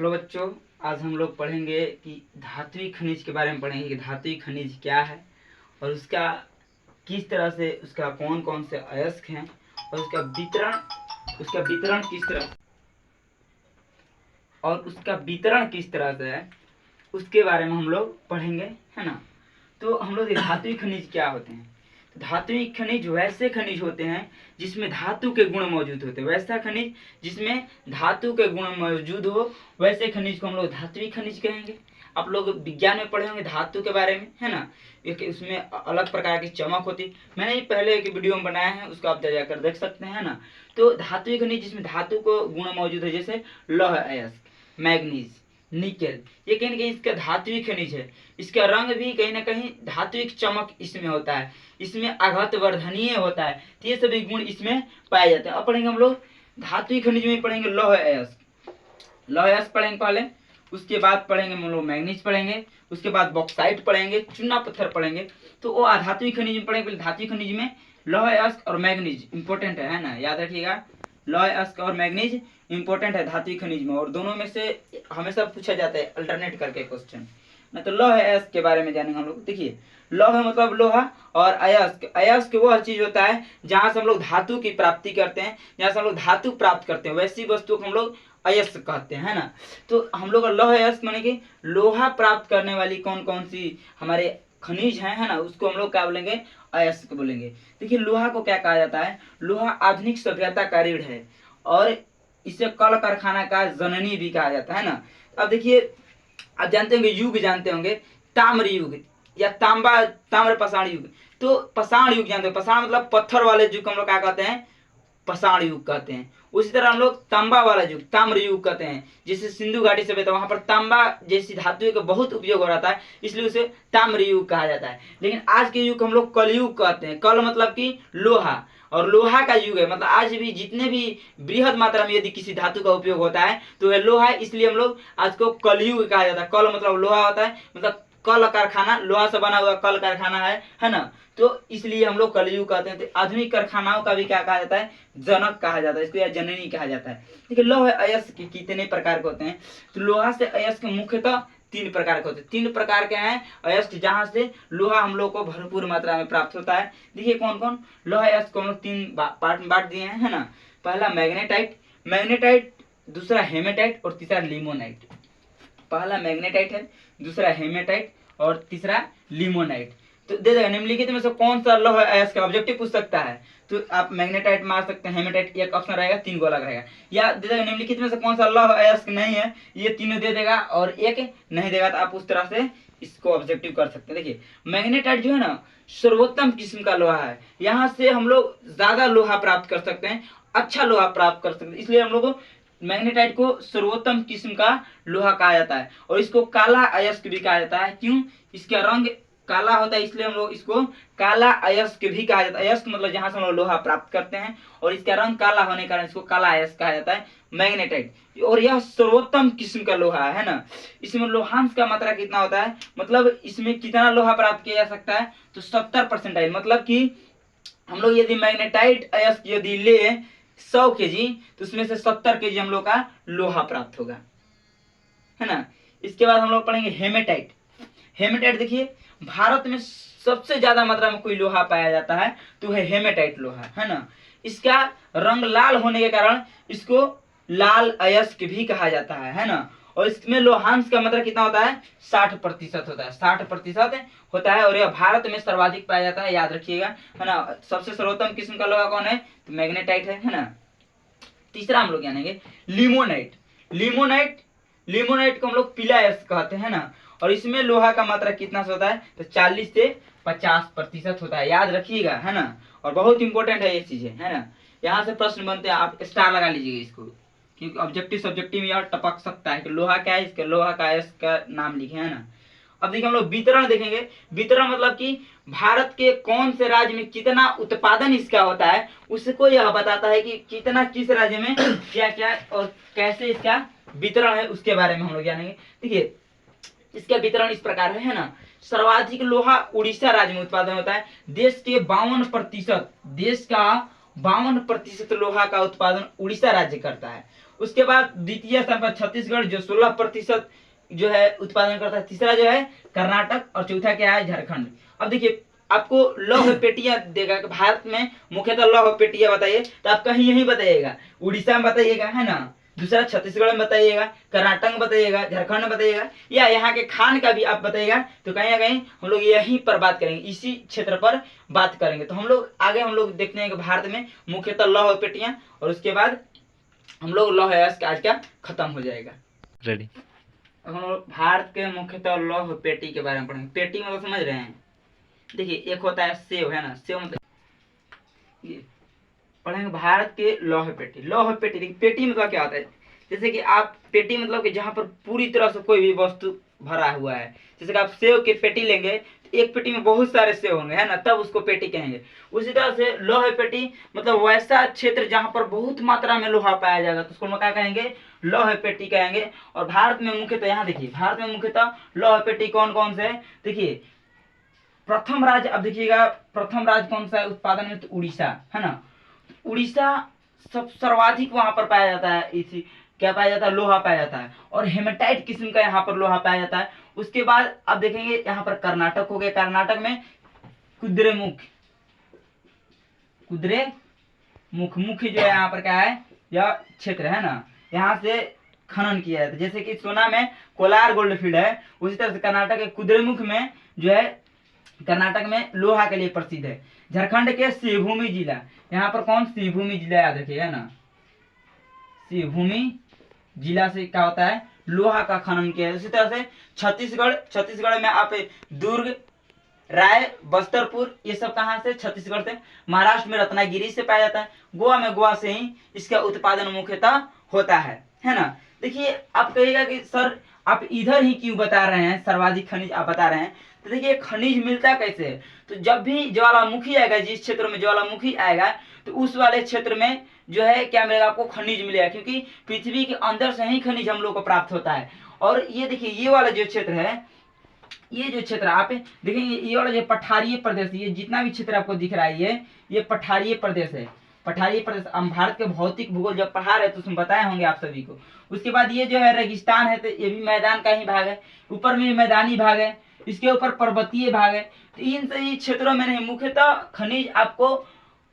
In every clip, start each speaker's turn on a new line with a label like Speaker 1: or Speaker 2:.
Speaker 1: Hello बच्चों, आज हम लोग पढ़ेंगे कि धात्विक खनिज के बारे में पढ़ेंगे कि धात्विक खनिज क्या है और उसका किस तरह से उसका कौन कौन से अयस्क हैं और उसका वितरण किस तरह से है उसके बारे में हम लोग पढ़ेंगे, है ना। तो हम लोग धात्विक खनिज क्या होते हैं। तो धात्विक खनिज वैसे खनिज होते हैं जिसमें धातु के गुण मौजूद होते हैं। वैसा खनिज जिसमें धातु के गुण मौजूद हो वैसे खनिज को हम लोग धात्विक खनिज कहेंगे। आप लोग विज्ञान में पढ़े होंगे धातु के बारे में, है ना। एक उसमें अलग प्रकार की चमक होती, मैंने पहले एक वीडियो में बनाया है, उसको आप जाकर देख सकते हैं, है ना। तो धात्विक खनिज जिसमें धातु को गुण मौजूद है, जैसे लौह अयस्क, मैग्नीज, निकेल, ये कहीं ना कहीं इसका धात्विक खनिज है। इसका रंग भी कहीं ना कहीं धात्विक चमक इसमें होता है, इसमें आघात वर्धनीय होता है। तो ये सभी गुण इसमें पाए जाते हैं। अब पढ़ेंगे हम लोग धात्विक खनिज में पढ़ेंगे लौह अयस्क पढ़ेंगे पहले, उसके बाद पढ़ेंगे हम लोग मैग्नीज पढ़ेंगे, उसके बाद बॉक्साइट पढ़ेंगे, चूना पत्थर पढ़ेंगे। तो वो धात्विक खनिज में पढ़ेंगे। धात्विक खनिज में लौह अयस्क और मैग्नीज इंपॉर्टेंट है ना, याद रखिएगा। लौह अयस्क और मैग्नीज इंपॉर्टेंट है धात्विक खनिज में, और दोनों में से हमेशा पूछा जाता है अल्टरनेट करके क्वेश्चन ना। तो लौह अयस्क के बारे में जानेंगे हम लोग। देखिए, लौह मतलब लोहा, और अयस्क वह चीज होता है जहां से हम लोग धातु की प्राप्ति करते हैं, जहां से हम लोग धातु प्राप्त करते हैं, वैसी वस्तु को हम लोग अयस्क कहते हैं, है ना। तो हम लोग लौह अयस्क माने कि लोहा प्राप्त करने वाली कौन कौन सी हमारे खनिज है ना, उसको हम लोग क्या बोलेंगे, अयस्क बोलेंगे। देखिए, लोहा को क्या कहा जाता है, लोहा आधुनिक सभ्यता का रीढ़ है और इसे कल कारखाना का जननी भी कहा जाता है ना। अब देखिए, आप जानते होंगे, युग जानते होंगे, ताम्र युग या ताम्र पाषाण युग। तो पाषाण युग जानते हो, पाषाण मतलब पत्थर वाले युग हम लोग क्या कहते हैं, पाषाण युग कहते हैं। उसी तरह हम लोग तांबा वाला युग ताम्र युग कहते हैं। जैसे सिंधु घाटी सभ्यता, वहां पर तांबा जैसी धातु का बहुत उपयोग हो रहा था, इसलिए उसे ताम्र युग कहा जाता है। लेकिन आज के युग को हम लोग कलयुग कहते हैं। कल मतलब कि लोहा, और लोहा का युग है, मतलब आज भी जितने भी बृहद मात्रा में यदि किसी धातु का उपयोग होता है तो वह लोहा है, इसलिए हम लोग आज को कलयुग कहा जाता है। कल मतलब लोहा होता है, मतलब कल कारखाना, लोहा से बना हुआ कल कारखाना है ना। तो इसलिए हम लोग कलयुग कहते हैं। तो आधुनिक कारखानाओं का भी क्या कहा जाता है, जनक कहा जाता है, इसको या जननी कहा जाता है। देखिए, लौह अयस्क कितने प्रकार के होते हैं। तो लोहा से अयस्क मुख्यतः 3 प्रकार के होते हैं। 3 प्रकार के हैं अयस्क जहां से लोहा हम लोग को भरपूर मात्रा में प्राप्त होता है। देखिए कौन कौन लोहा अयस्क को हम लोग 3 पार्ट में बांट दिए हैं, है ना। पहला मैग्नेटाइट, दूसरा हेमेटाइट और तीसरा लिमोनाइट। पहला मैग्नेटाइट है, दूसरा हेमेटाइट और तीसरा लिमोनाइट। तो दे देगा निम्नलिखित में से कौन सा लौह अयस्क का ऑब्जेक्टिव पूछ सकता है। तो आप मैग्नेटाइट मार सकते हैं, हेमेटाइट एक ऑप्शन रहेगा, 3 गोला रहेगा। या दे देगा निम्नलिखित में से कौन सा लौह अयस्क नहीं है, ये तीनों दे देगा और एक नहीं देगा। तो आप उस तरह से इसको ऑब्जेक्टिव कर सकते हैं। देखिए, मैग्नेटाइट जो है ना, सर्वोत्तम किस्म का लोहा है। यहाँ से हम लोग ज्यादा लोहा प्राप्त कर सकते हैं, अच्छा लोहा प्राप्त कर सकते हैं, इसलिए हम लोग मैग्नेटाइट को सर्वोत्तम किस्म का लोहा कहा जाता है। और इसको काला अयस्क भी कहा जाता है। क्यों, इसका रंग काला होता है, इसलिए हम लोग इसको काला अयस्क भी कहा जाता है। अयस्क मतलब जहां से हम लोग लोहा प्राप्त करते हैं, और इसका रंग काला होने के कारण इसको काला अयस्क कहा जाता है, मैग्नेटाइट। और यह सर्वोत्तम किस्म का लोहा है ना। इसमें लोहांश का मात्रा कितना होता है, मतलब इसमें कितना लोहा प्राप्त किया जा सकता है, तो 70%। मतलब कि हम लोग यदि मैग्नेटाइट अयस्क यदि ले 100 kg, तो उसमें से 70 kg हम लोग का लोहा प्राप्त होगा, है ना। इसके बाद हम लोग पढ़ेंगे हेमेटाइट। देखिए, भारत में सबसे ज्यादा मात्रा में कोई लोहा पाया जाता है तो है हेमेटाइट लोहा, है ना। इसका रंग लाल होने के कारण इसको लाल अयस्क भी कहा जाता है ना। और इसमें लोहांश का मात्रा कितना होता है, 60% होता है, 60% होता है। और यह भारत में सर्वाधिक पाया जाता है, याद रखिएगा, है ना। सबसे सर्वोत्तम किस्म का लोहा कौन है, तो मैग्नेटाइट है ना। तीसरा हम लोग जानेंगे लिमोनाइट को हम लोग पीला अयस्क कहते हैं ना। और इसमें लोहा का मात्रा कितना से होता है, तो 40 से 50% होता है, याद रखिएगा, है ना। और बहुत इंपॉर्टेंट है ये चीजें, है ना। यहाँ से प्रश्न बनते हैं, आप स्टार लगा लीजिएगा इसको, क्योंकि ऑब्जेक्टिव सब्जेक्टिव में यार टपक सकता है कि लोहा क्या है, इसके लोहा का अयस्क का नाम लिखे, है ना। अब देखिए, हम लोग वितरण देखेंगे। वितरण मतलब कि भारत के कौन से राज्य में कितना उत्पादन इसका होता है, उसको यह बताता है कि कितना किस राज्य में क्या क्या और कैसे इसका वितरण है, उसके बारे में हम लोग जानेंगे। देखिए, इसका वितरण इस प्रकार है ना। सर्वाधिक लोहा उड़ीसा राज्य में उत्पादन होता है। देश का 52% लोहा का उत्पादन उड़ीसा राज्य करता है। उसके बाद द्वितीय स्थान पर छत्तीसगढ़ जो 16% जो है उत्पादन करता है। तीसरा जो है कर्नाटक और चौथा क्या है झारखंड। अब देखिए आपको लौह पेटियां देगा कि भारत में मुख्यतः लौह पेटियां बताइए, तो आप कहीं यही बताइएगा, उड़ीसा में बताइएगा, है ना, दूसरा छत्तीसगढ़ में बताइएगा, कर्नाटक में बताइएगा, झारखंड में बताइएगा, या यहाँ के खान का भी आप बताइएगा। तो कहीं ना कहीं हम लोग यहीं पर बात करेंगे, इसी क्षेत्र पर बात करेंगे। तो हम लोग आगे हम लोग देखते हैं कि भारत में मुख्यतः लौह पेटियां, और उसके बाद हम लोग लौह अयस्क आज का खत्म हो जाएगा।
Speaker 2: रेडी।
Speaker 1: अब हम लोग भारत के मुख्यतः लौह पेटी के बारे में पढ़ेंगे। पेटी मतलब समझ रहे हैं, देखिए एक होता है सेव, है ना, सेव मतलब ये पढ़ेंगे भारत के लौह पेटी। लौह पेटी, देखिए पेटी मतलब क्या होता है, जैसे कि आप पेटी मतलब कि जहाँ पर पूरी तरह से कोई भी वस्तु भरा हुआ है। जैसे कि आप सेव की पेटी लेंगे तो एक पेटी में बहुत सारे सेव होंगे, है ना, तब उसको पेटी कहेंगे। उसी तरह से लोहा पेटी मतलब वैसा क्षेत्र जहाँ पर बहुत मात्रा में लोहा पाया जाएगा, तो उसको हम क्या कहेंगे, लौह पेटी कहेंगे। और भारत में मुख्यतः, यहाँ देखिए भारत में मुख्यतः लौह पेटी कौन कौन से है। देखिए प्रथम राज्य, अब देखिएगा प्रथम राज्य कौन सा है उत्पादन में, तो उड़ीसा, है ना। उड़ीसा सब सर्वाधिक वहां पर पाया जाता है, इसी क्या पाया जाता है, लोहा पाया जाता है, और हेमेटाइट किस्म का यहाँ पर लोहा पाया जाता है। उसके बाद आप देखेंगे यहाँ पर कर्नाटक हो गया, कर्नाटक में कुद्रेमुख, कुद्रेमुख मुख्य जो है यहाँ पर क्या है, यह क्षेत्र है ना, यहाँ से खनन किया जाता है। जैसे कि सोना में कोलार गोल्ड फील्ड है, उसी तरह से कर्नाटक के कुद्रेमुख में जो है, कर्नाटक में लोहा के लिए प्रसिद्ध है। झारखंड के शिवभूमि जिला, यहाँ पर कौन, शिवभूमि जिला याद रखिए, है ना, शिवभूमि जिला से क्या होता है, लोहा का खनन किया है। उसी तरह से छत्तीसगढ़, छत्तीसगढ़ में आप दुर्ग, राय, बस्तरपुर, ये सब कहाँ से, छत्तीसगढ़ से। महाराष्ट्र में रत्नागिरी से पाया जाता है। गोवा में गोवा से ही इसका उत्पादन मुख्यतः होता है ना। देखिए आप कहिएगा कि सर आप इधर ही क्यों बता रहे हैं, सर्वाधिक खनिज आप बता रहे हैं। तो देखिए खनिज मिलता कैसे है, तो जब भी ज्वालामुखी आएगा, जिस क्षेत्र में ज्वालामुखी आएगा, तो उस वाले क्षेत्र में जो है क्या मिलेगा, आपको खनिज मिलेगा, क्योंकि पृथ्वी के अंदर से ही खनिज हम लोग को प्राप्त होता है। और ये देखिए ये वाला जो क्षेत्र है, ये जो क्षेत्र आप देखेंगे, ये वाला जो पठारीय प्रदेश, ये जितना भी क्षेत्र आपको दिख रहा है, ये पठारीय प्रदेश है। पठारीय प्रदेश, हम भारत के भौतिक भूगोल जब पढ़ा रहे तो उसमें बताए होंगे आप सभी को। उसके बाद ये जो है रेगिस्तान है, तो ये भी मैदान का ही भाग है। ऊपर में मैदानी भाग है, इसके ऊपर पर्वतीय भाग है। तो इन सभी क्षेत्रों में नहीं, मुख्यतः खनिज आपको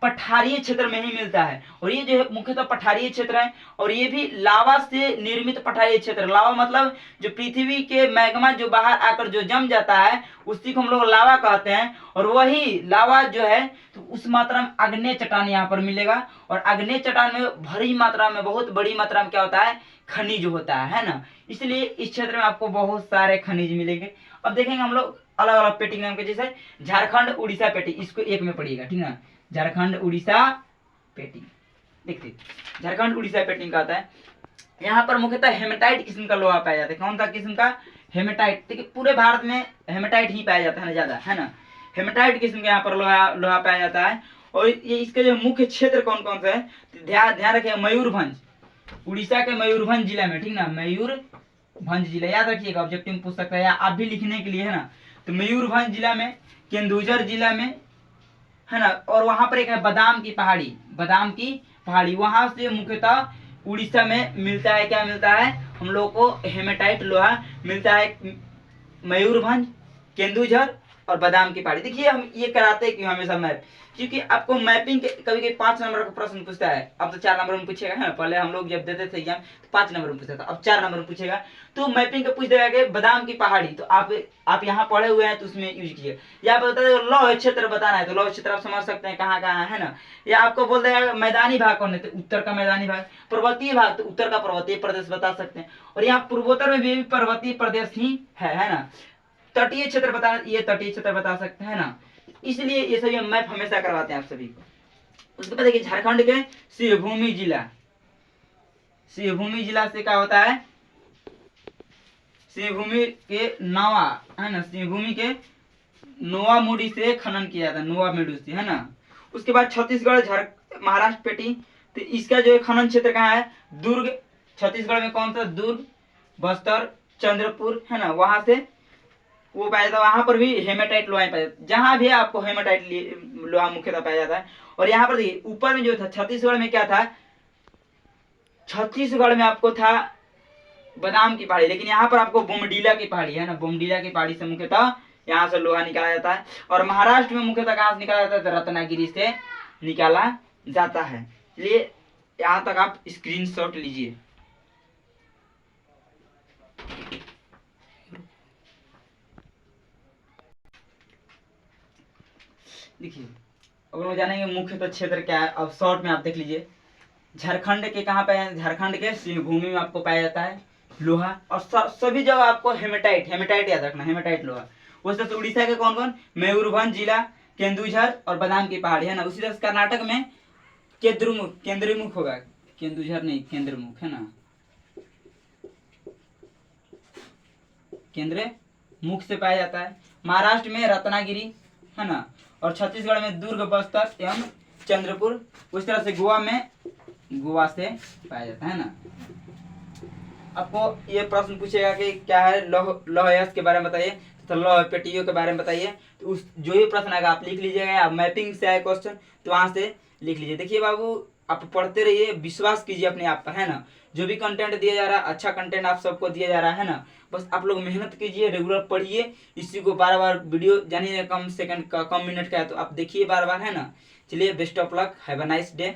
Speaker 1: पठारीय क्षेत्र में ही मिलता है। और ये जो है मुख्यतः पठारीय क्षेत्र है, और ये भी लावा से निर्मित पठारीय क्षेत्र। लावा मतलब जो पृथ्वी के मैग्मा जो बाहर आकर जो जम जाता है, उसी को हम लोग लावा कहते हैं। और वही लावा जो है, तो उस मात्रा में आग्नेय चट्टान यहाँ पर मिलेगा, और आग्नेय चट्टान में भरी मात्रा में, बहुत बड़ी मात्रा में क्या होता है, खनिज होता है ना। इसलिए इस क्षेत्र में आपको बहुत सारे खनिज मिलेंगे। अब देखेंगे हम लोग अलग अलग पेटी नाम के, जैसे झारखंड उड़ीसा पेटी, इसको एक में पढ़िएगा, ठीक है, झारखंड उड़ीसा पेटी। देखिए झारखंड उड़ीसा पेटी का आता है, यहाँ पर मुख्यतः हेमेटाइट किस्म का लोहा पाया जाता है। कौन सा किस्म का, हेमेटाइट। देखिए पूरे भारत में हेमेटाइट ही पाया जाता है ना, ज्यादा, है ना, हेमेटाइट किस्म का यहाँ पर लोहा पाया जाता है। और ये इसके जो मुख्य क्षेत्र कौन कौन सा है, तो ध्यान रखिए, मयूरभंज, उड़ीसा के मयूरभंज जिला में, ठीक ना, मयूरभंज जिला याद रखिएगा, ऑब्जेक्टिव में पूछ सकता है, या आप भी लिखने के लिए, है ना। तो मयूरभंज जिला में, केंदुझर जिला में, है ना, और वहां पर एक है बादाम की पहाड़ी, बादाम की पहाड़ी, वहां से मुख्यतः उड़ीसा में मिलता है, क्या मिलता है, हम लोग को हेमेटाइट लोहा मिलता है, मयूरभंज, केंदुझर और बादाम की पहाड़ी। देखिए हम ये कराते हैं क्यों हमेशा मैप, क्योंकि आपको मैपिंग के कभी कभी 5 नंबर का प्रश्न पूछता है। अब तो 4 नंबर में पूछेगा, है ना, पहले हम लोग जब देते थे एग्जाम तो 5 नंबर में पूछता था, अब 4 नंबर में पूछेगा। तो मैपिंग का पूछ देगा कि बादाम की पहाड़ी, तो आप यहाँ पढ़े हुए हैं तो उसमें यूज कीजिए। या आप बता देगा लौह क्षेत्र बताना है, तो लौह क्षेत्र आप समझ सकते हैं कहाँ कहाँ है ना। या आपको बोल देगा मैदानी भाग कौन है, तो उत्तर का मैदानी भाग, पर्वतीय भाग तो उत्तर का पर्वतीय प्रदेश बता सकते हैं। और यहाँ पूर्वोत्तर में भी पर्वतीय प्रदेश ही है ना। तटीय क्षेत्र बता, ये तटीय क्षेत्र बता सकते हैं ना। इसलिए ये सभी मैप हमेशा करवाते हैं आप सभी को। उसके बाद देखिए झारखंड के शिवभूमि जिला, शिवभूमि जिला से क्या होता है, शिवभूमि के नवा, है ना, शिवभूमि के नोवा मुड़ी से खनन किया जाता है, नोवा मुड़ी से, है ना। उसके बाद छत्तीसगढ़, महाराष्ट्र पेटी, तो इसका जो खनन क्षेत्र कहाँ है, दुर्ग, छत्तीसगढ़ में कौन सा, दुर्ग, बस्तर, चंद्रपुर, है ना, वहां से वो पाया जाता है। वहां पर भी हेमेटाइट लोहा पाया जाता है, जहां भी आपको हेमेटाइट लोहा मुख्यतः पाया जाता है। और यहाँ पर देखिए ऊपर में जो था छत्तीसगढ़ में क्या था, छत्तीसगढ़ में आपको था बादाम की पहाड़ी, लेकिन यहाँ पर आपको बोमडीला की पहाड़ी है ना, बोमडीला की पहाड़ी से मुख्यतः यहाँ से लोहा निकाला जाता है। और महाराष्ट्र में मुख्यतः कहाँ से निकाला जाता है? तो रत्नागिरी से निकाला जाता है। चलिए यहाँ तक आप स्क्रीनशॉट लीजिए। देखिए अब लोग जानेंगे मुख्यतः क्षेत्र क्या है। अब शॉर्ट में आप देख लीजिए, झारखंड के कहाँ पे है? झारखंड के सिंहभूमि में आपको पाया जाता है लोहा। और सभी जगह आपको हेमेटाइट, हेमेटाइट याद रखना, हेमेटाइट लोहा। उस तरह से उड़ीसा के कौन कौन? मयूरभंज जिला, केंदुझर और बादाम की पहाड़ी है ना। उसी तरह से कर्नाटक में केंद्रमुख, केंद्रमुख होगा, केंदुझर नहीं केंद्रमुख है ना, केंद्र मुख से पाया जाता है। महाराष्ट्र में रत्नागिरी है ना, और छत्तीसगढ़ में दुर्ग, बस्तर एवं चंद्रपुर। उस तरह से गोवा में गोवा से पाया जाता है ना। आपको ये प्रश्न पूछेगा कि क्या है लौह अयस्क के बारे में बताइए, तो लौह पेटियों के बारे में बताइए। तो उस जो भी प्रश्न आएगा आप लिख लीजिएगा, आप मैपिंग से आए क्वेश्चन तो वहां से लिख लीजिए। देखिए बाबू आप पढ़ते रहिए, विश्वास कीजिए अपने आप पर है ना। जो भी कंटेंट दिया जा रहा है, अच्छा कंटेंट आप सबको दिया जा रहा है ना। बस आप लोग मेहनत कीजिए, रेगुलर पढ़िए, इसी को बार बार वीडियो जानिए कम सेकंड का, कम मिनट का है तो आप देखिए बार बार है ना। चलिए best of luck, have a nice day.